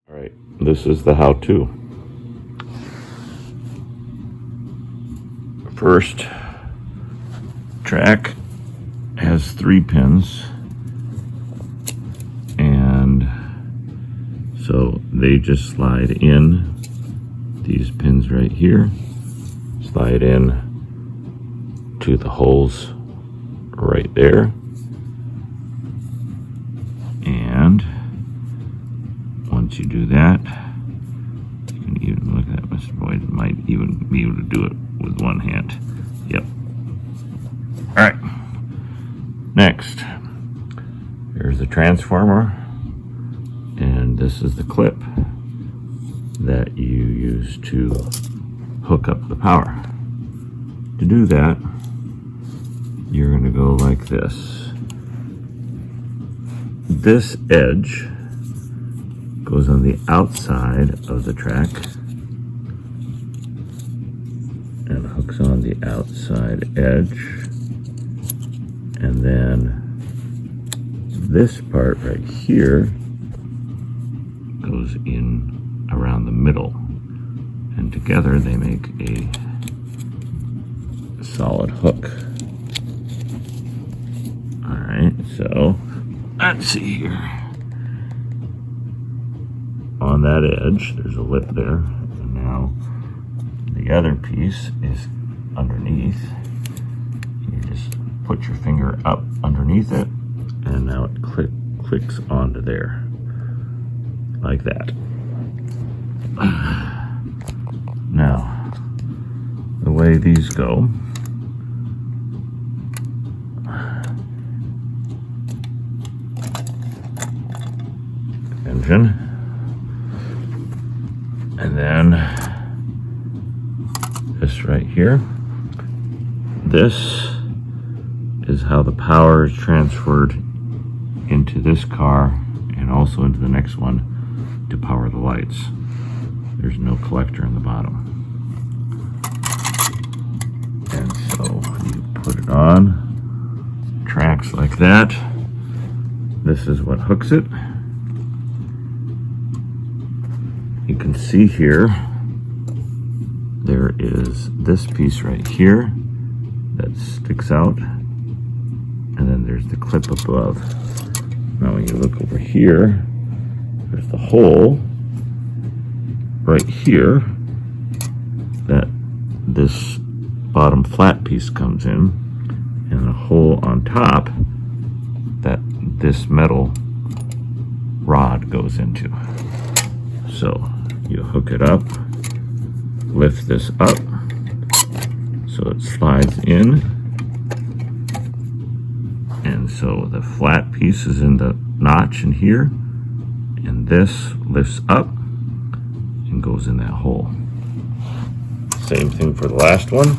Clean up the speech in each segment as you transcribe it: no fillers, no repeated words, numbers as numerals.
All right, this is the how-to. First, track has 3 pins, and so they just slide in these pins right here, slide in to the holes right there, and once you do that, you can even look at that. Mr. Boyd might even be able to do it with one hand. Yep. All right. Next, here's the transformer, and this is the clip that you use to hook up the power. To do that, you're going to go like this. This edge goes on the outside of the track and hooks on the outside edge, and then this part right here goes in around the middle, and together they make a solid hook. All right, so let's see here. On that edge, there's a lip there, and now the other piece is underneath. You just put your finger up underneath it, and now it clicks onto there, like that. Now, the way these go, engine, and then this right here. This is how the power is transferred into this car and also into the next one to power the lights. There's no collector in the bottom. And so you put it on, tracks like that. This is what hooks it. You can see here, there is this piece right here that sticks out, and then there's the clip above. Now when you look over here, there's the hole right here that this bottom flat piece comes in, and a hole on top that this metal rod goes into. So you hook it up, lift this up so it slides in, and so the flat piece is in the notch in here, and this lifts up and goes in that hole. Same thing for the last one,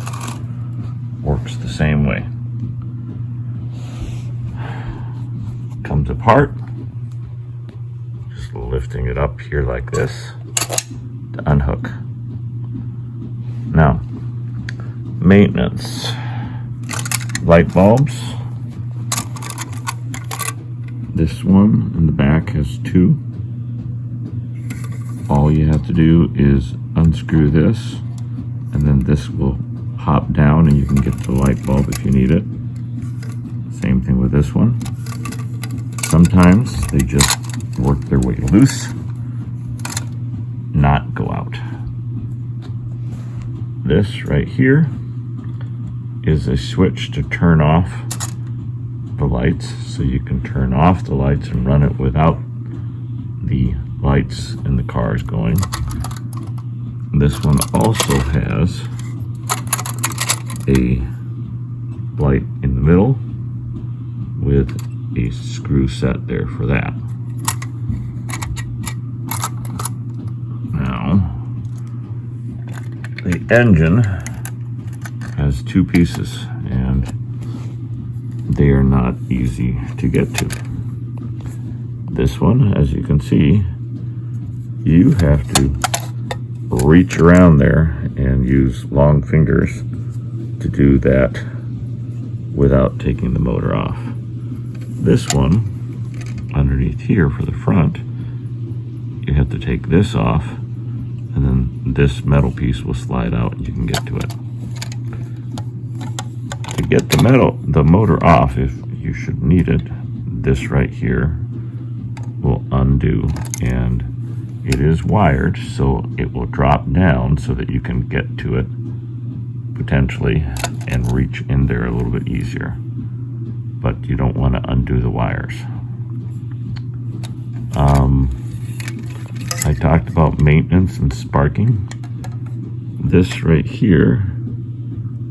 works the same way. Comes apart, just lifting it up here like this to unhook. Now, maintenance. Light bulbs. This one in the back has 2. All you have to do is unscrew this, and then this will pop down and you can get the light bulb if you need it. Same thing with this one. Sometimes they just work their way loose, not go out. This right here is a switch to turn off the lights, so you can turn off the lights and run it without the lights in the cars going. This one also has a light in the middle with a screw set there for that. Now, the engine has 2 pieces, and they are not easy to get to. This one, as you can see, you have to reach around there and use long fingers to do that without taking the motor off. This one, underneath here for the front, you have to take this off, and then this metal piece will slide out and you can get to it. To get the motor off, if you should need it, this right here will undo, and it is wired, so it will drop down so that you can get to it potentially and reach in there a little bit easier. But you don't want to undo the wires. I talked about maintenance and sparking. This right here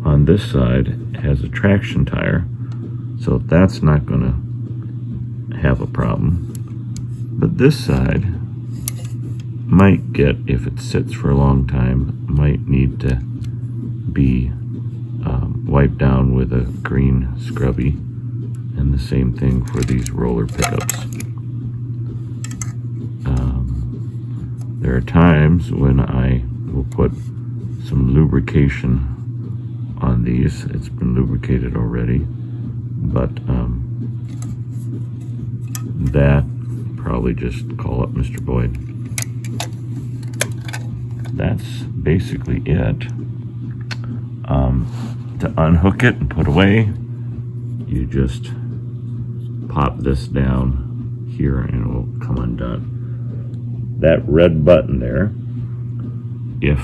on this side has a traction tire, so that's not going to have a problem. But this side might get, if it sits for a long time, might need to be wiped down with a green scrubby, and the same thing for these roller pickups. There are times when I will put some lubrication on these. It's been lubricated already, but that probably just call up Mr. Boyd. That's basically it. To unhook it and put away, you just pop this down here and it will come undone. That red button there, if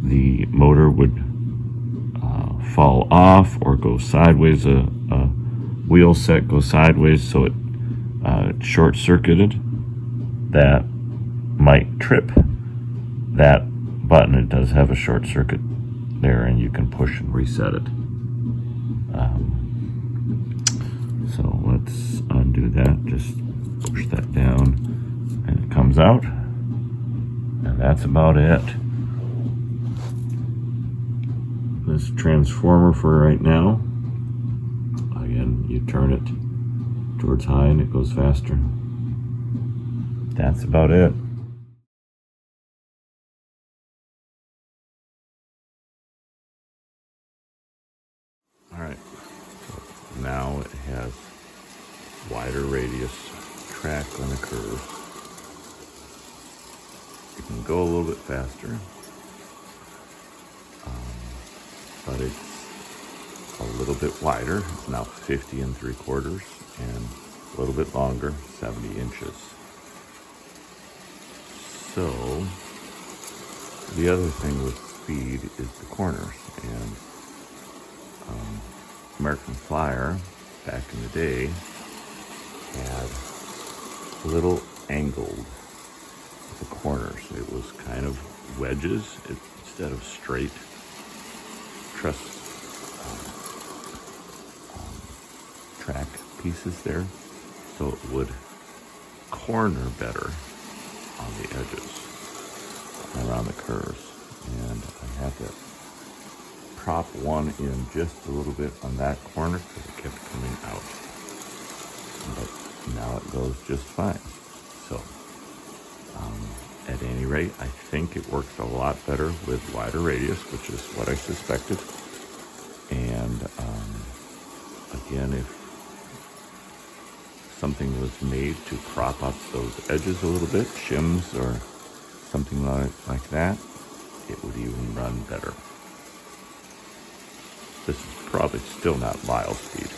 the motor would fall off or go sideways, a wheel set goes sideways, so it short-circuited, that might trip that button. It does have a short circuit there, and you can push and reset it. So let's undo that. Just push that down and it comes out, and that's about it. This transformer for right now, again, you turn it towards high and it goes faster. That's about it. Alright, so now it has wider radius track on a curve. You can go a little bit faster, but it's a little bit wider. It's now 50 3/4 and a little bit longer, 70 inches. So the other thing with speed is the corners, and American Flyer back in the day had little angled the corners. It was kind of wedges instead of straight truss track pieces there, so it would corner better on the edges around the curves. And I had to prop one in just a little bit on that corner because it kept coming out, but now it goes just fine. So at any rate, I think it works a lot better with wider radius, which is what I suspected. And again, if something was made to prop up those edges a little bit, shims or something like that, it would even run better. This is probably still not mile speed.